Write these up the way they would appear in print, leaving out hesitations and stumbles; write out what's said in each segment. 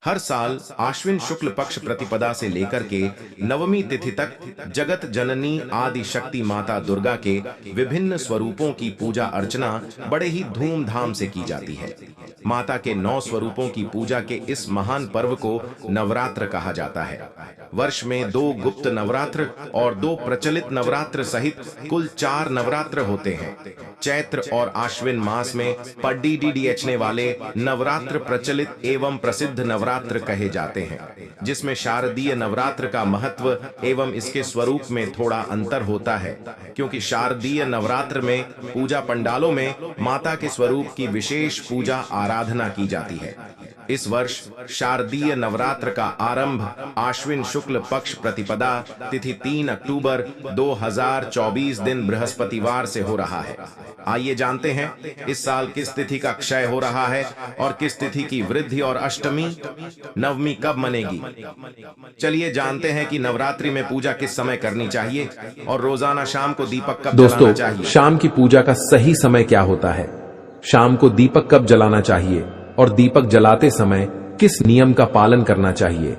हर साल आश्विन शुक्ल पक्ष प्रतिपदा से लेकर के नवमी तिथि तक जगत जननी आदि शक्ति माता दुर्गा के विभिन्न स्वरूपों की पूजा अर्चना बड़े ही धूमधाम से की जाती है। माता के 9 स्वरूपों की पूजा के इस महान पर्व को नवरात्र कहा जाता है। वर्ष में 2 गुप्त नवरात्र और 2 प्रचलित नवरात्र सहित कुल 4 नवरात्र होते हैं। चैत्र और आश्विन मास में पड्डीडीडीएचने वाले नवरात्र प्रचलित एवं प्रसिद्ध नवरात्र कहे जाते हैं, जिसमें शारदीय नवरात्र का महत्व एवं इसके स्वरूप में थोड़ा अंतर होता है, क्योंकि शारदीय नवरात्र में पूजा पंडालों में माता के स्वरूप की विशेष पूजा आराधना की जाती है। इस वर्ष शारदीय नवरात्र का आरंभ आश्विन शुक्ल पक्ष प्रतिपदा तिथि 3 अक्टूबर 2024 दिन बृहस्पतिवार से हो रहा है। आइए जानते हैं इस साल किस तिथि का क्षय हो रहा है और किस तिथि की वृद्धि और अष्टमी नवमी कब मनेगी। चलिए जानते हैं कि नवरात्रि में पूजा किस समय करनी चाहिए और रोजाना शाम को दीपक कब जलाना चाहिए। दोस्तों, शाम की पूजा का सही समय क्या होता है? शाम को दीपक कब जलाना चाहिए और दीपक जलाते समय किस नियम का पालन करना चाहिए?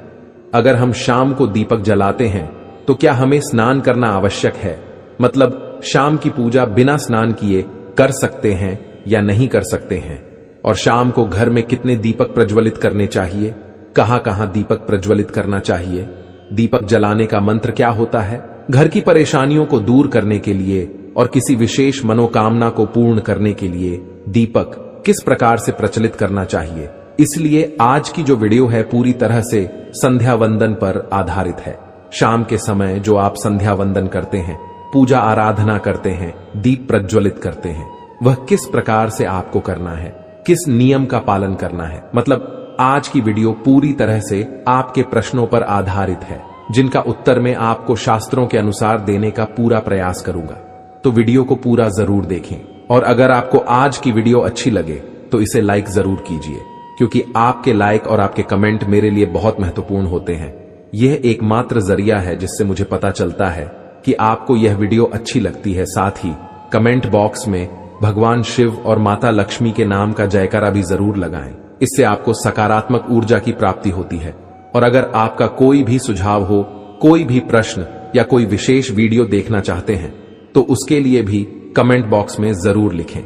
अगर हम शाम को दीपक जलाते हैं तो क्या हमें स्नान करना आवश्यक है? मतलब शाम की पूजा बिना स्नान किए कर सकते हैं या नहीं कर सकते हैं? और शाम को घर में कितने दीपक प्रज्वलित करने चाहिए? कहां कहां दीपक प्रज्वलित करना चाहिए? दीपक जलाने का मंत्र क्या होता है? घर की परेशानियों को दूर करने के लिए और किसी विशेष मनोकामना को पूर्ण करने के लिए दीपक किस प्रकार से प्रचलित करना चाहिए? इसलिए आज की जो वीडियो है पूरी तरह से संध्या वंदन पर आधारित है। शाम के समय जो आप संध्या वंदन करते हैं, पूजा आराधना करते हैं, दीप प्रज्वलित करते हैं, वह किस प्रकार से आपको करना है, किस नियम का पालन करना है। मतलब आज की वीडियो पूरी तरह से आपके प्रश्नों पर आधारित है, जिनका उत्तर मैं आपको शास्त्रों के अनुसार देने का पूरा प्रयास करूंगा। तो वीडियो को पूरा जरूर देखें और अगर आपको आज की वीडियो अच्छी लगे तो इसे लाइक जरूर कीजिए, क्योंकि आपके लाइक और आपके कमेंट मेरे लिए बहुत महत्वपूर्ण होते हैं। यह एकमात्र जरिया है जिससे मुझे पता चलता है कि आपको यह वीडियो अच्छी लगती है। साथ ही कमेंट बॉक्स में भगवान शिव और माता लक्ष्मी के नाम का जयकारा भी जरूर लगाएं। इससे आपको सकारात्मक ऊर्जा की प्राप्ति होती है। और अगर आपका कोई भी सुझाव हो, कोई भी प्रश्न या कोई विशेष वीडियो देखना चाहते हैं तो उसके लिए भी कमेंट बॉक्स में जरूर लिखें।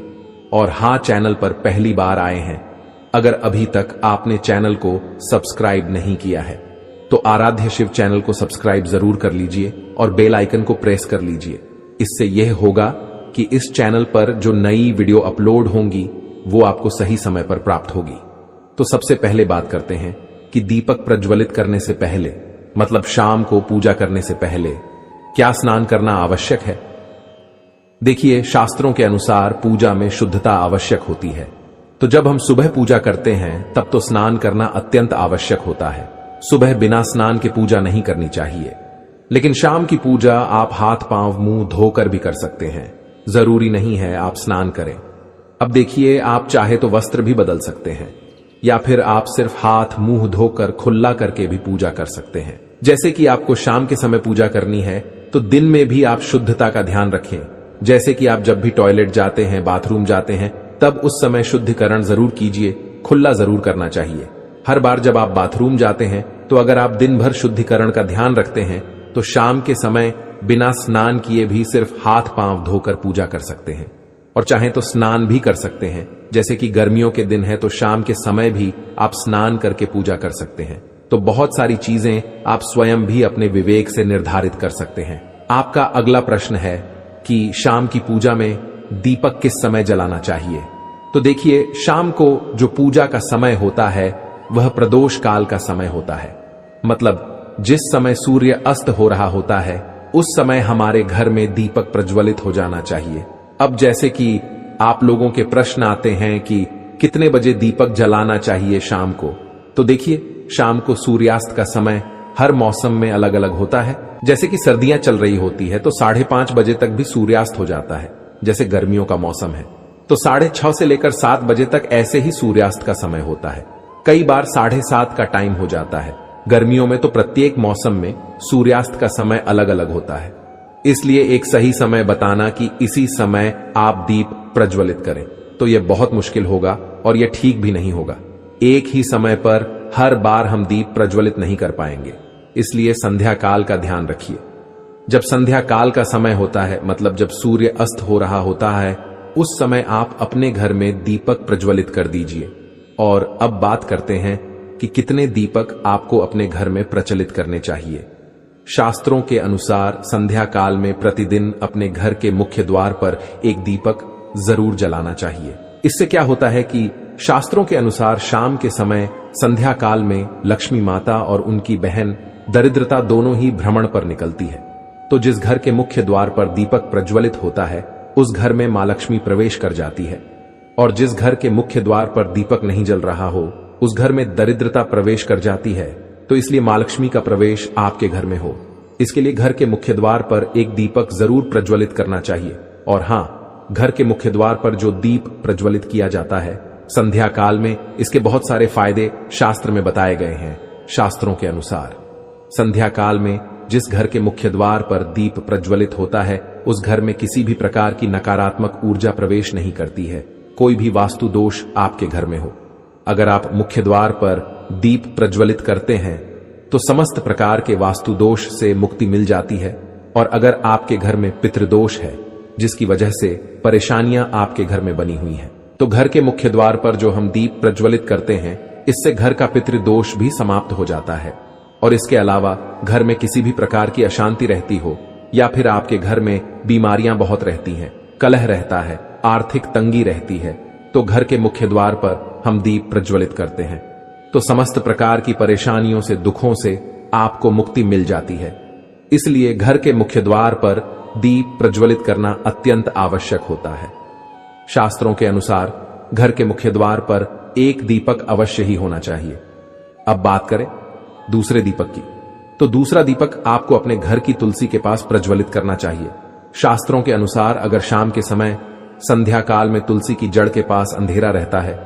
और हाँ, चैनल पर पहली बार आए हैं, अगर अभी तक आपने चैनल को सब्सक्राइब नहीं किया है तो आराध्य शिव चैनल को सब्सक्राइब जरूर कर लीजिए और बेल आइकन को प्रेस कर लीजिए। इससे यह होगा कि इस चैनल पर जो नई वीडियो अपलोड होंगी वो आपको सही समय पर प्राप्त होगी। तो सबसे पहले बात करते हैं कि दीपक प्रज्वलित करने से पहले, मतलब शाम को पूजा करने से पहले क्या स्नान करना आवश्यक है। देखिए, शास्त्रों के अनुसार पूजा में शुद्धता आवश्यक होती है। तो जब हम सुबह पूजा करते हैं तब तो स्नान करना अत्यंत आवश्यक होता है। सुबह बिना स्नान के पूजा नहीं करनी चाहिए। लेकिन शाम की पूजा आप हाथ पांव मुंह धोकर भी कर सकते हैं, जरूरी नहीं है आप स्नान करें। अब देखिए, आप चाहे तो वस्त्र भी बदल सकते हैं या फिर आप सिर्फ हाथ मुंह धोकर खुला करके भी पूजा कर सकते हैं। जैसे कि आपको शाम के समय पूजा करनी है तो दिन में भी आप शुद्धता का ध्यान रखें। जैसे कि आप जब भी टॉयलेट जाते हैं, बाथरूम जाते हैं, तब उस समय शुद्धिकरण जरूर कीजिए, खुला जरूर करना चाहिए। हर बार जब आप बाथरूम जाते हैं तो अगर आप दिन भर शुद्धिकरण का ध्यान रखते हैं तो शाम के समय बिना स्नान किए भी सिर्फ हाथ पांव धोकर पूजा कर सकते हैं। और चाहे तो स्नान भी कर सकते हैं। जैसे कि गर्मियों के दिन है तो शाम के समय भी आप स्नान करके पूजा कर सकते हैं। तो बहुत सारी चीजें आप स्वयं भी अपने विवेक से निर्धारित कर सकते हैं। आपका अगला प्रश्न है कि शाम की पूजा में दीपक किस समय जलाना चाहिए। तो देखिए, शाम को जो पूजा का समय होता है वह प्रदोष काल का समय होता है। मतलब जिस समय सूर्य अस्त हो रहा होता है उस समय हमारे घर में दीपक प्रज्वलित हो जाना चाहिए। अब जैसे कि आप लोगों के प्रश्न आते हैं कि कितने बजे दीपक जलाना चाहिए शाम को, तो देखिए, शाम को सूर्यास्त का समय हर मौसम में अलग अलग होता है। जैसे कि सर्दियां चल रही होती है तो 5:30 बजे तक भी सूर्यास्त हो जाता है। जैसे गर्मियों का मौसम है तो 6:30 से लेकर 7 बजे तक ऐसे ही सूर्यास्त का समय होता है। कई बार 7:30 का टाइम हो जाता है। गर्मियों में तो प्रत्येक मौसम में सूर्यास्त का समय अलग अलग होता है। इसलिए एक सही समय बताना कि इसी समय आप दीप प्रज्वलित करें तो यह बहुत मुश्किल होगा और यह ठीक भी नहीं होगा। एक ही समय पर हर बार हम दीप प्रज्वलित नहीं कर पाएंगे, इसलिए संध्या काल का ध्यान रखिए। जब संध्या काल का समय होता है, मतलब जब सूर्य अस्त हो रहा होता है, उस समय आप अपने घर में दीपक प्रज्वलित कर दीजिए। और अब बात करते हैं कि कितने दीपक आपको अपने घर में प्रचलित करने चाहिए। शास्त्रों के अनुसार संध्या काल में प्रतिदिन अपने घर के मुख्य द्वार पर एक दीपक जरूर जलाना चाहिए। इससे क्या होता है कि शास्त्रों के अनुसार शाम के समय संध्या काल में लक्ष्मी माता और उनकी बहन दरिद्रता दोनों ही भ्रमण पर निकलती है। तो जिस घर के मुख्य द्वार पर दीपक प्रज्वलित होता है, उस घर में मां लक्ष्मी प्रवेश कर जाती है। और जिस घर के मुख्य द्वार पर दीपक नहीं जल रहा हो, उस घर में दरिद्रता प्रवेश कर जाती है। तो इसलिए मां लक्ष्मी का प्रवेश आपके घर में हो, इसके लिए घर के मुख्य द्वार पर एक दीपक जरूर प्रज्वलित करना चाहिए। और हां, घर के मुख्य द्वार पर जो दीप प्रज्वलित किया जाता है संध्या काल में, इसके बहुत सारे फायदे शास्त्र में बताए गए हैं। शास्त्रों के अनुसार संध्या काल में जिस घर के मुख्य द्वार पर दीप प्रज्वलित होता है, उस घर में किसी भी प्रकार की नकारात्मक ऊर्जा प्रवेश नहीं करती है। कोई भी वास्तु दोष आपके घर में हो, अगर आप मुख्य द्वार पर दीप प्रज्वलित करते हैं तो समस्त प्रकार के वास्तु दोष से मुक्ति मिल जाती है। और अगर आपके घर में पितृदोष है, जिसकी वजह से परेशानियां आपके घर में बनी हुई हैं, तो घर के मुख्य द्वार पर जो हम दीप प्रज्वलित करते हैं, इससे घर का पितृदोष भी समाप्त हो जाता है। और इसके अलावा घर में किसी भी प्रकार की अशांति रहती हो, या फिर आपके घर में बीमारियां बहुत रहती हैं, कलह रहता है, आर्थिक तंगी रहती है, तो घर के मुख्य द्वार पर हम दीप प्रज्वलित करते हैं तो समस्त प्रकार की परेशानियों से, दुखों से आपको मुक्ति मिल जाती है। इसलिए घर के मुख्य द्वार पर दीप प्रज्वलित करना अत्यंत आवश्यक होता है। शास्त्रों के अनुसार घर के मुख्य द्वार पर एक दीपक अवश्य ही होना चाहिए। अब बात करें दूसरे दीपक की, तो दूसरा दीपक आपको अपने घर की तुलसी के पास प्रज्वलित करना चाहिए। शास्त्रों के अनुसार अगर शाम के समय संध्या काल में तुलसी की जड़ के पास अंधेरा रहता है,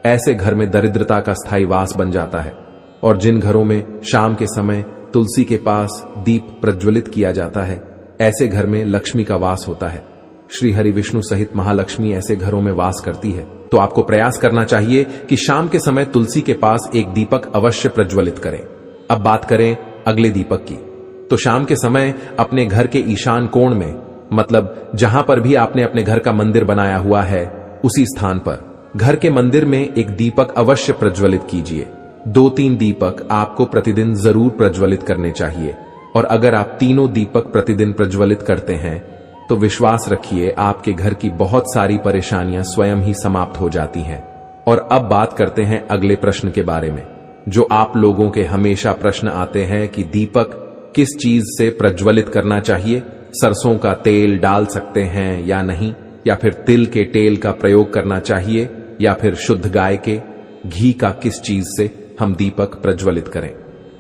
ऐसे घर में दरिद्रता का स्थायी वास बन जाता है। और जिन घरों में शाम के समय तुलसी के पास दीप प्रज्वलित किया जाता है, ऐसे घर में लक्ष्मी का वास होता है। श्री हरि विष्णु सहित महालक्ष्मी ऐसे घरों में वास करती है। तो आपको प्रयास करना चाहिए कि शाम के समय तुलसी के पास एक दीपक अवश्य प्रज्वलित करें। अब बात करें अगले दीपक की, तो शाम के समय अपने घर के ईशान कोण में, मतलब जहां पर भी आपने अपने घर का मंदिर बनाया हुआ है, उसी स्थान पर घर के मंदिर में एक दीपक अवश्य प्रज्वलित कीजिए। 2-3 दीपक आपको प्रतिदिन जरूर प्रज्वलित करने चाहिए। और अगर आप तीनों दीपक प्रतिदिन प्रज्वलित करते हैं तो विश्वास रखिए आपके घर की बहुत सारी परेशानियां स्वयं ही समाप्त हो जाती हैं। और अब बात करते हैं अगले प्रश्न के बारे में, जो आप लोगों के हमेशा प्रश्न आते हैं कि दीपक किस चीज से प्रज्वलित करना चाहिए। सरसों का तेल डाल सकते हैं या नहीं, या फिर तिल के तेल का प्रयोग करना चाहिए, या फिर शुद्ध गाय के घी का किस चीज से हम दीपक प्रज्वलित करें।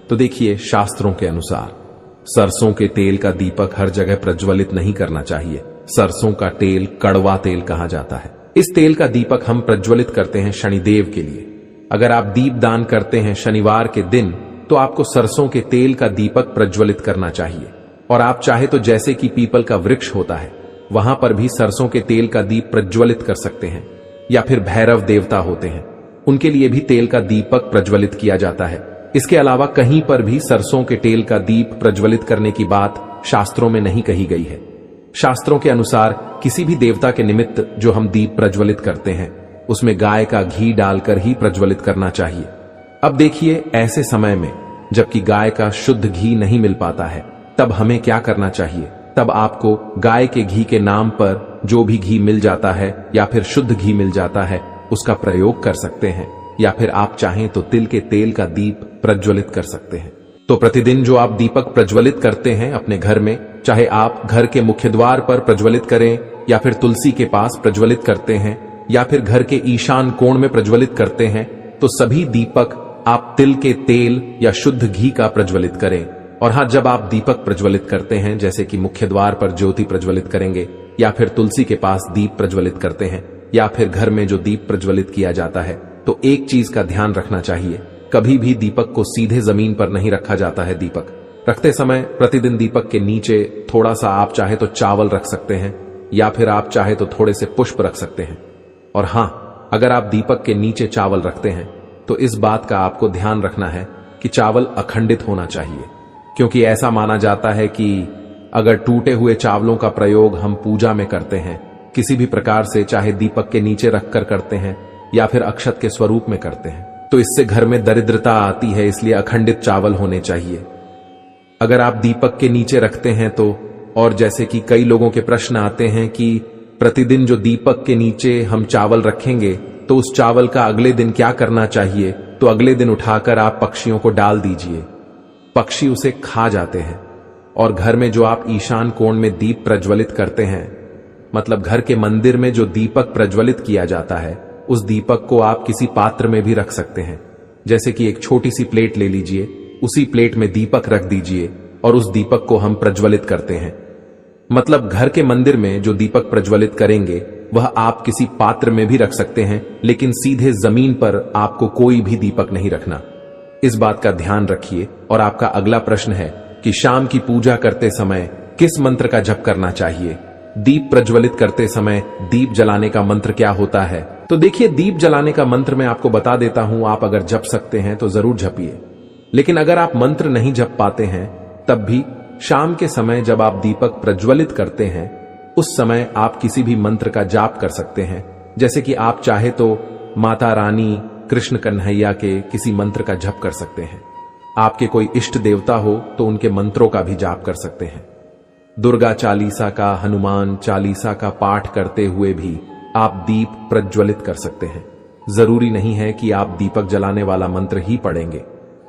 तो देखिए, शास्त्रों के अनुसार सरसों के तेल का दीपक हर जगह प्रज्वलित नहीं करना चाहिए। सरसों का तेल कड़वा तेल कहा जाता है। इस तेल का दीपक हम प्रज्वलित करते हैं शनिदेव के लिए। अगर आप दीप दान करते हैं शनिवार के दिन, तो आपको सरसों के तेल का दीपक प्रज्वलित करना चाहिए। और आप चाहे तो जैसे कि पीपल का वृक्ष होता है, वहां पर भी सरसों के तेल का दीप प्रज्वलित कर सकते हैं। या फिर भैरव देवता होते हैं, उनके लिए भी तेल का दीपक प्रज्वलित किया जाता है। इसके अलावा कहीं पर भी सरसों के तेल का दीप प्रज्वलित करने की बात शास्त्रों में नहीं कही गई है। शास्त्रों के अनुसार किसी भी देवता के निमित्त जो हम दीप प्रज्वलित करते हैं, उसमें गाय का घी डालकर ही प्रज्वलित करना चाहिए। अब देखिए, ऐसे समय में जबकि गाय का शुद्ध घी नहीं मिल पाता है, तब हमें क्या करना चाहिए। तब आपको गाय के घी के नाम पर जो भी घी मिल जाता है या फिर शुद्ध घी मिल जाता है, उसका प्रयोग कर सकते हैं। या फिर आप चाहें तो तिल के तेल का दीप प्रज्वलित कर सकते हैं। तो प्रतिदिन जो आप दीपक प्रज्वलित करते हैं अपने घर में, चाहे आप घर के मुख्य द्वार पर प्रज्वलित करें, या फिर तुलसी के पास प्रज्वलित करते हैं, या फिर घर के ईशान कोण में प्रज्वलित करते हैं, तो सभी दीपक आप तिल के तेल या शुद्ध घी का प्रज्वलित करें। और हाँ, जब आप दीपक प्रज्वलित करते हैं, जैसे कि मुख्य द्वार पर ज्योति प्रज्वलित करेंगे, या फिर तुलसी के पास दीप प्रज्वलित करते हैं, या फिर घर में जो दीप प्रज्वलित किया जाता है, तो एक चीज का ध्यान रखना चाहिए, कभी भी दीपक को सीधे जमीन पर नहीं रखा जाता है। दीपक रखते समय प्रतिदिन दीपक के नीचे थोड़ा सा आप चाहे तो चावल रख सकते हैं, या फिर आप चाहे तो थोड़े से पुष्प रख सकते हैं। और हां, अगर आप दीपक के नीचे चावल रखते हैं तो इस बात का आपको ध्यान रखना है कि चावल अखंडित होना चाहिए, क्योंकि ऐसा माना जाता है कि अगर टूटे हुए चावलों का प्रयोग हम पूजा में करते हैं, किसी भी प्रकार से, चाहे दीपक के नीचे रखकर करते हैं या फिर अक्षत के स्वरूप में करते हैं, तो इससे घर में दरिद्रता आती है। इसलिए अखंडित चावल होने चाहिए। अगर आप दीपक के नीचे रखते हैं तो, और जैसे कि कई लोगों के प्रश्न आते हैं कि प्रतिदिन जो दीपक के नीचे हम चावल रखेंगे तो उस चावल का अगले दिन क्या करना चाहिए, तो अगले दिन उठाकर आप पक्षियों को डाल दीजिए। पक्षी उसे खा जाते हैं। और घर में जो आप ईशान कोण में दीप प्रज्वलित करते हैं, मतलब घर के मंदिर में जो दीपक प्रज्वलित किया जाता है, उस दीपक को आप किसी पात्र में भी रख सकते हैं। जैसे कि एक छोटी सी प्लेट ले लीजिए, उसी प्लेट में दीपक रख दीजिए और उस दीपक को हम प्रज्वलित करते हैं। मतलब घर के मंदिर में जो दीपक प्रज्वलित करेंगे वह आप किसी पात्र में भी रख सकते हैं, लेकिन सीधे जमीन पर आपको कोई भी दीपक नहीं रखना। इस बात का ध्यान रखिए। और आपका अगला प्रश्न है कि शाम की पूजा करते समय किस मंत्र का जप करना चाहिए? दीप प्रज्वलित करते समय दीप जलाने का मंत्र क्या होता है? तो देखिए, दीप जलाने का मंत्र मैं आपको बता देता हूं। आप अगर जप सकते हैं तो जरूर जपिए, लेकिन अगर आप मंत्र नहीं जप पाते हैं तब भी शाम के समय जब आप दीपक प्रज्वलित करते हैं उस समय आप किसी भी मंत्र का जाप कर सकते हैं। जैसे कि आप चाहे तो माता रानी, कृष्ण कन्हैया के किसी मंत्र का जप कर सकते हैं। आपके कोई इष्ट देवता हो तो उनके मंत्रों का भी जाप कर सकते हैं। दुर्गा चालीसा का, हनुमान चालीसा का पाठ करते हुए भी आप दीप प्रज्वलित कर सकते हैं। जरूरी नहीं है कि आप दीपक जलाने वाला मंत्र ही पढ़ेंगे।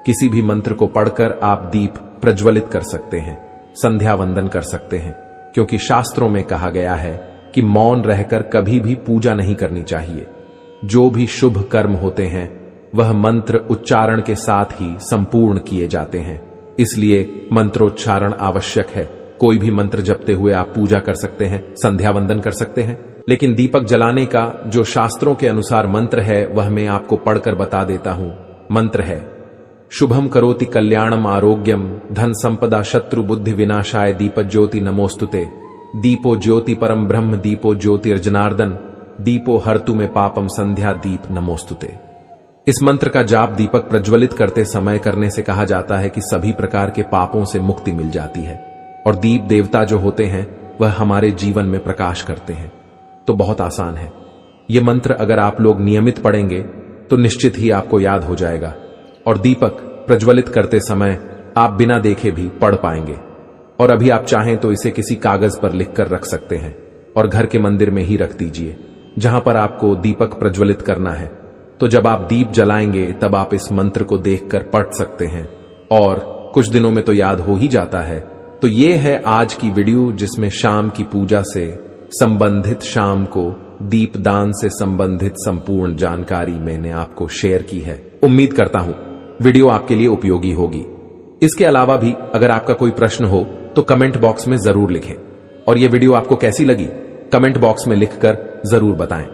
किसी भी मंत्र को पढ़कर आप दीप प्रज्वलित कर सकते हैं, संध्या वंदन कर सकते हैं, क्योंकि शास्त्रों में कहा गया है कि मौन रहकर कभी भी पूजा नहीं करनी चाहिए। जो भी शुभ कर्म होते हैं वह मंत्र उच्चारण के साथ ही संपूर्ण किए जाते हैं, इसलिए मंत्रोच्चारण आवश्यक है। कोई भी मंत्र जपते हुए आप पूजा कर सकते हैं, संध्या वंदन कर सकते हैं, लेकिन दीपक जलाने का जो शास्त्रों के अनुसार मंत्र है वह मैं आपको पढ़कर बता देता हूं। मंत्र है, शुभम करोति कल्याणम आरोग्यम धन संपदा शत्रु बुद्धि विनाशाय दीप ज्योति नमोस्तुते। दीपो ज्योति परम ब्रह्म दीपो ज्योतिर्जनार्दन दीपो हर्तु में पापम संध्या दीप नमोस्तुते। इस मंत्र का जाप दीपक प्रज्वलित करते समय करने से कहा जाता है कि सभी प्रकार के पापों से मुक्ति मिल जाती है और दीप देवता जो होते हैं वह हमारे जीवन में प्रकाश करते हैं। तो बहुत आसान है। यह मंत्र अगर आप लोग नियमित पढ़ेंगे तो निश्चित ही आपको याद हो जाएगा और दीपक प्रज्वलित करते समय आप बिना देखे भी पढ़ पाएंगे। और अभी आप चाहें तो इसे किसी कागज पर लिखकर रख सकते हैं और घर के मंदिर में ही रख दीजिए जहां पर आपको दीपक प्रज्वलित करना है। तो जब आप दीप जलाएंगे तब आप इस मंत्र को देखकर पढ़ सकते हैं और कुछ दिनों में तो याद हो ही जाता है। तो ये है आज की वीडियो जिसमें शाम की पूजा से संबंधित, शाम को दीप दान से संबंधित संपूर्ण जानकारी मैंने आपको शेयर की है। उम्मीद करता हूं वीडियो आपके लिए उपयोगी होगी। इसके अलावा भी अगर आपका कोई प्रश्न हो तो कमेंट बॉक्स में जरूर लिखें और यह वीडियो आपको कैसी लगी कमेंट बॉक्स में लिखकर जरूर बताएं।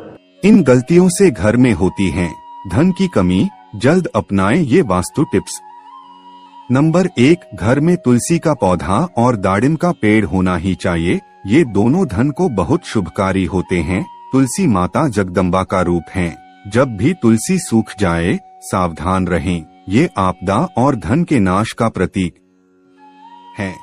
इन गलतियों से घर में होती है धन की कमी, जल्द अपनाएं ये वास्तु टिप्स। नंबर 1, घर में तुलसी का पौधा और दाड़िम का पेड़ होना ही चाहिए। ये दोनों धन को बहुत शुभकारी होते हैं। तुलसी माता जगदम्बा का रूप है। जब भी तुलसी सूख जाए सावधान रहें, ये आपदा और धन के नाश का प्रतीक है।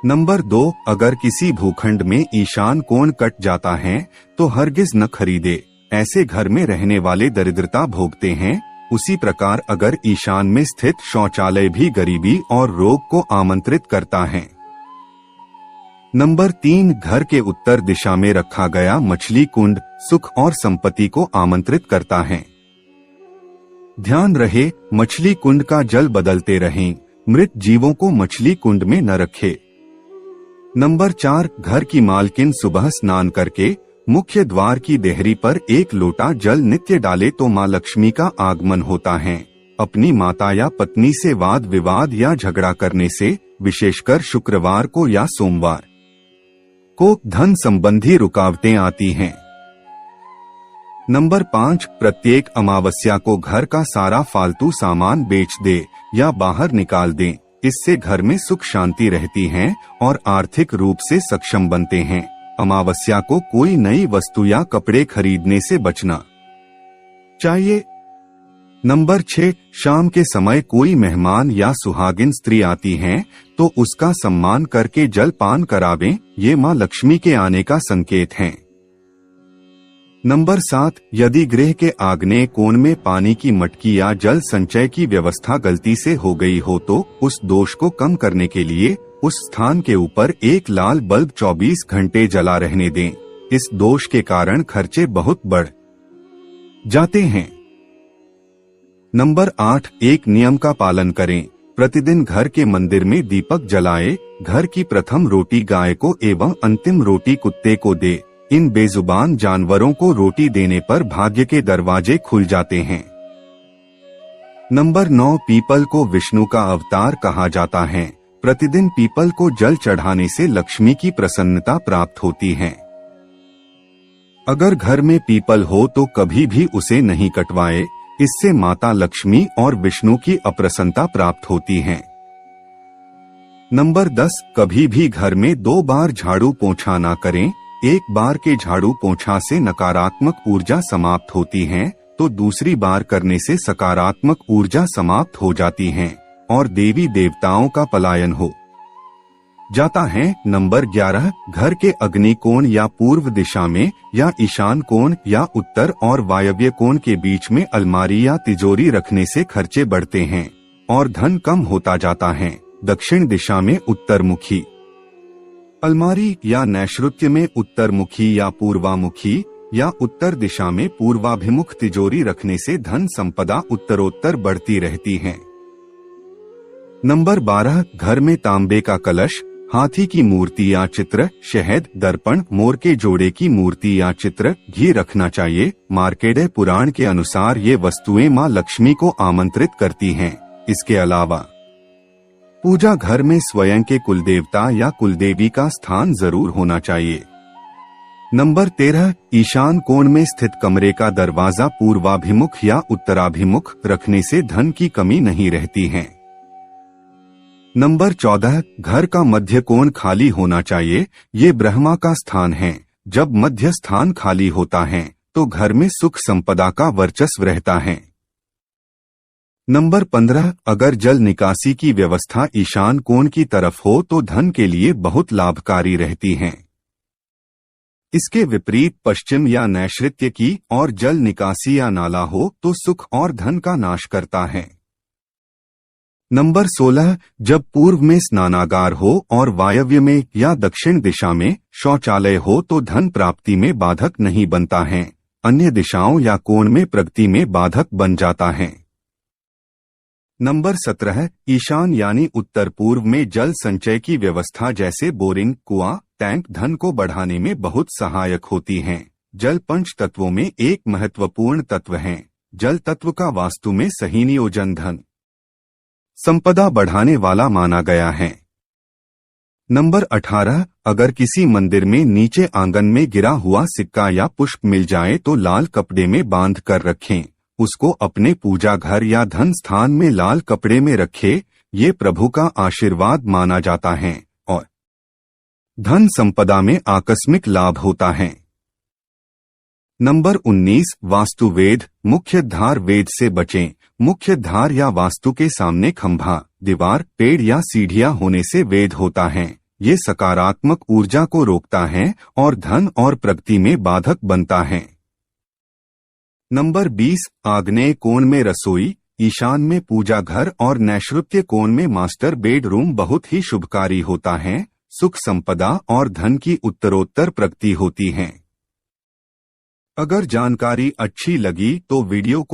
नंबर 2, अगर किसी भूखंड में ईशान कोण कट जाता है तो हरगिज न खरीदे। ऐसे घर में रहने वाले दरिद्रता भोगते हैं। उसी प्रकार अगर ईशान में स्थित शौचालय भी गरीबी और रोग को आमंत्रित करता है। नंबर 3, घर के उत्तर दिशा में रखा गया मछली कुंड सुख और संपत्ति को आमंत्रित करता है। ध्यान रहे, मछली कुंड का जल बदलते रहें। मृत जीवों को मछली कुंड में न रखे। नंबर 4, घर की मालकिन सुबह स्नान करके मुख्य द्वार की देहरी पर 1 लोटा जल नित्य डाले तो मां लक्ष्मी का आगमन होता है। अपनी माता या पत्नी से वाद विवाद या झगड़ा करने से, विशेषकर शुक्रवार को या सोमवार को, धन संबंधी रुकावटें आती हैं। नंबर 5, प्रत्येक अमावस्या को घर का सारा फालतू सामान बेच दे या बाहर निकाल दें। इससे घर में सुख शांति रहती है और आर्थिक रूप से सक्षम बनते हैं। अमावस्या को कोई नई वस्तु या कपड़े खरीदने से बचना चाहिए। नंबर 6, शाम के समय कोई मेहमान या सुहागिन स्त्री आती हैं तो उसका सम्मान करके जल पान करावें, ये मां लक्ष्मी के आने का संकेत है। नंबर 7, यदि गृह के आग्नेय कोण में पानी की मटकी या जल संचय की व्यवस्था गलती से हो गई हो तो उस दोष को कम करने के लिए उस स्थान के ऊपर एक लाल बल्ब 24 घंटे जला रहने दें। इस दोष के कारण खर्चे बहुत बढ़ जाते हैं। नंबर 8, एक नियम का पालन करें। प्रतिदिन घर के मंदिर में दीपक जलाए, घर की प्रथम रोटी गाय को एवं अंतिम रोटी कुत्ते को दे। इन बेजुबान जानवरों को रोटी देने पर भाग्य के दरवाजे खुल जाते हैं। नंबर 9, पीपल को विष्णु का अवतार कहा जाता है। प्रतिदिन पीपल को जल चढ़ाने से लक्ष्मी की प्रसन्नता प्राप्त होती है। अगर घर में पीपल हो तो कभी भी उसे नहीं कटवाए, इससे माता लक्ष्मी और विष्णु की अप्रसन्नता प्राप्त होती है। नंबर 10, कभी भी घर में 2 बार झाड़ू पोंछा ना करें। एक बार के झाड़ू पोंछा से नकारात्मक ऊर्जा समाप्त होती है तो दूसरी बार करने से सकारात्मक ऊर्जा समाप्त हो जाती है और देवी देवताओं का पलायन हो जाता है। नंबर 11, घर के अग्नि कोण या पूर्व दिशा में या ईशान कोण या उत्तर और वायव्य कोण के बीच में अलमारी या तिजोरी रखने से खर्चे बढ़ते हैं और धन कम होता जाता है। दक्षिण दिशा में उत्तरमुखी अलमारी या नैऋत्य में उत्तरमुखी या पूर्वामुखी या उत्तर दिशा में पूर्वाभिमुख तिजोरी रखने से धन संपदा उत्तरोत्तर बढ़ती रहती है। नंबर 12, घर में तांबे का कलश, हाथी की मूर्ति या चित्र, शहद, दर्पण, मोर के जोड़े की मूर्ति या चित्र, घी रखना चाहिए। मार्कंडेय पुराण के अनुसार ये वस्तुएं मां लक्ष्मी को आमंत्रित करती हैं। इसके अलावा पूजा घर में स्वयं के कुलदेवता या कुलदेवी का स्थान जरूर होना चाहिए। नंबर 13, ईशान कोण में स्थित कमरे का दरवाजा पूर्वाभिमुख या उत्तराभिमुख रखने से धन की कमी नहीं रहती है। नंबर 14, घर का मध्य कोण खाली होना चाहिए। ये ब्रह्मा का स्थान है। जब मध्य स्थान खाली होता है तो घर में सुख संपदा का वर्चस्व रहता है। नंबर 15, अगर जल निकासी की व्यवस्था ईशान कोण की तरफ हो तो धन के लिए बहुत लाभकारी रहती है। इसके विपरीत पश्चिम या नैऋत्य की और जल निकासी या नाला हो तो सुख और धन का नाश करता है। नंबर 16, जब पूर्व में स्नानागार हो और वायव्य में या दक्षिण दिशा में शौचालय हो तो धन प्राप्ति में बाधक नहीं बनता है, अन्य दिशाओं या कोण में प्रगति में बाधक बन जाता है। नंबर 17, ईशान यानी उत्तर पूर्व में जल संचय की व्यवस्था जैसे बोरिंग, कुआं, टैंक धन को बढ़ाने में बहुत सहायक होती हैं। जल 5 तत्वों में एक महत्वपूर्ण तत्व है। जल तत्व का वास्तु में सही नियोजन धन संपदा बढ़ाने वाला माना गया है। नंबर 18, अगर किसी मंदिर में नीचे आंगन में गिरा हुआ सिक्का या पुष्प मिल जाए तो लाल कपड़े में बांध कर रखें। उसको अपने पूजा घर या धन स्थान में लाल कपड़े में रखे। ये प्रभु का आशीर्वाद माना जाता है और धन संपदा में आकस्मिक लाभ होता है। नंबर 19, वास्तु वेद, मुख्य धार वेद से बचें। मुख्य धार या वास्तु के सामने खंभा, दीवार, पेड़ या सीढ़ियां होने से वेद होता है। ये सकारात्मक ऊर्जा को रोकता है और धन और प्रगति में बाधक बनता है। नंबर 20, आग्नेय कोण में रसोई, ईशान में पूजा घर और नैऋत्य कोण में मास्टर बेडरूम बहुत ही शुभकारी होता है। सुख संपदा और धन की उत्तरोत्तर प्रगति होती है। अगर जानकारी अच्छी लगी तो वीडियो को